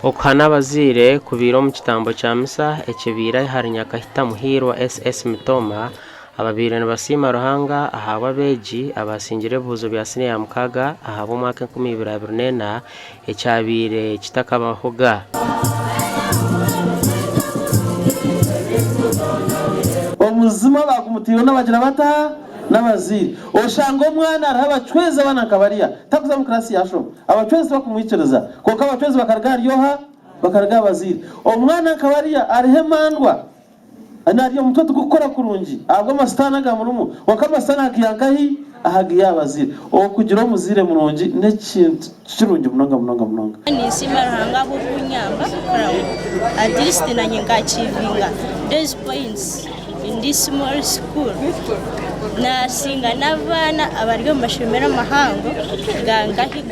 okana bazire kubiro mu kitambo kya misa ekibira harinya kahita muhirwa SS Mitoma ababire nabasima ruhanga ahawa beji abasingire buzo bya sine ya mukaga ahabo mwaka 2024 ecyabire kitakabahoga omuzima bakumutiro n'abagira bata n'abaziri oshango mwana arabacweza bana kabariya takuza mu klasi yasho abacweza bakumwicereza kuko abacweza bakarga ryoha bakarga abaziri omwana kabariya arihemandwa anariyo mtoto gukora kurungi ahubwo masitana gamurumu wakamasana akiyangahi ahagiye abaziri okugira omuzire murungi nekintu kirungi munonga ni sima ruhanga bo kunyamba at least nanyenga achivinga these points in this small school na singa n'abana abaryo mashomero mahango gangahi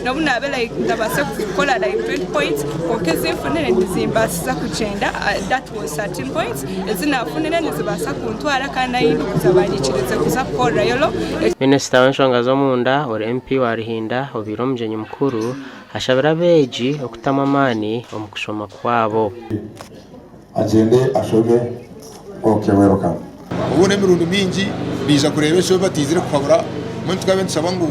nabuna abela ndabase kukola like 20 points kokeze funene nzimbasa kugenda that was 13 points ezina funene nzibasa kuntwara kana yindi kuzabandikiriza kuzakora yolo Minister w'enshonga zo munda or MP warihinda obiro mjenyi mukuru ashabira beji okutamamani omukushoma kwabo agende ashobe welcome ubone mirundo mingi bija kurebesho batizire kukabura muntu kabensaba ngo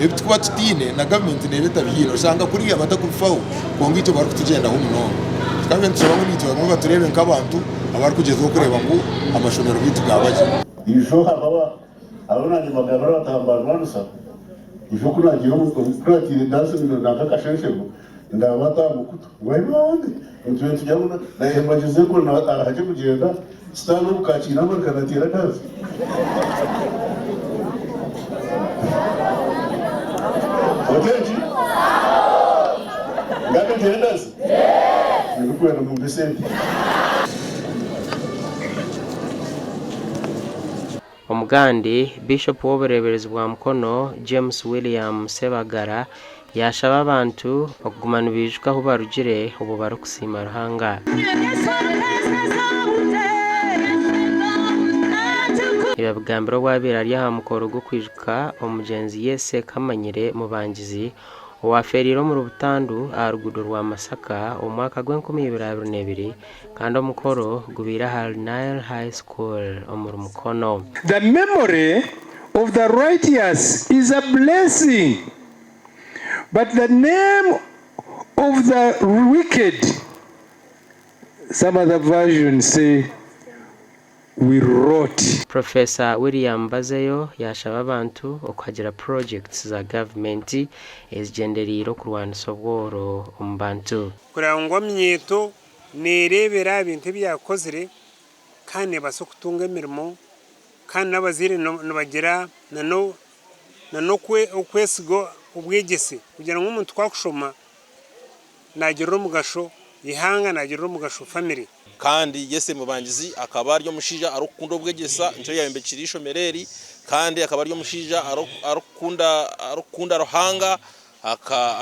ebitukuba tutine na government nebeta bihino usanga kuri abatakufaho kongo icyo bari kutugenda ho muno kabensaba ngo nitwa ngo baturebe nk'abantu abari kugezaho kureba ngo amashomero bitu gabaje ijo haba abona ni magabara batambarwa nusa ijo kunagira mu kwatire danse no nakakashenshe ndabata mukutu wayibonde ntwe tujyana na yembagize ko na arahaje kugenda stano ukakira amarkanatira kazi Oteji ngaka tendas nikukwena mu Vicente Omugandi Bishop w'obureberezi bwa mukono James William Sebagara yashaba abantu okugumana bijuka aho barugire ubu barukusima ruhanga ibabwambiro wabira ari hamukoro gwo kwijuka omugenzi yese kamanyire mubangizi owaferiro mu rubutandu arugudo rwa Masaka omwaka gw'2022 kandi omukoro gubira Hal Nile High School omuru mukono. The memory of the righteous is a blessing, but the name of the wicked, some other versions say, we wrote. Professor William Bazeyo yashaba abantu okagira projects za government ezigenderiro kurwanisa obworo ombantu kurangwa myeto nerebera ibintu byakozire kandi basokutunga emirimo kandi nabazire nabagira nano okwesigo ubwegese kugira ngo umuntu twakushoma nagira umugasho ihanga nagira umugasho family kandi yese mubangizi akaba aryo mushija arukundo bwegesa nicyo yabembe kirisho mereri kandi akaba aryo mushija arukunda ruhanga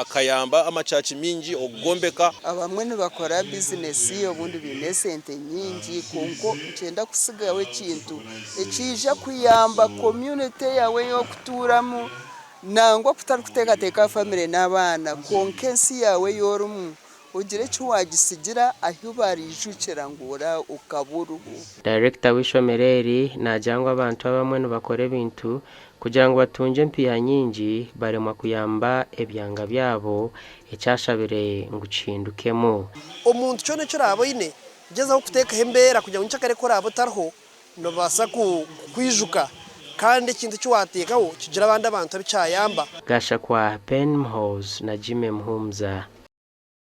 akayamba amachachi mingi ogombeka abamwe bakora business obundi binesente nyingi konko ncenda kusigawe kintu ekija kuyamba community yawe yo kuturamu nangwa kutari kutekateka family n'abana konkensi yawe yorumu ugire cyo wagisigira aho barijukira ngora ukaburu. Director w'ishomereri najangwa abantu bamwe bakore bintu kugira ngo batunje mpiya nyingi barema kuyamba ebyanga byabo ecyashabire ngucindukemo omuntu cyo necyo rabo ine gezaho kuteka hembera kugira ngo ncakare ko rabo tarho no basa kwijuka kandi ikintu cyo watekaho kigira abandi abantu bicyayamba gasha kwa Penmhouse na Jimmy Mhumza.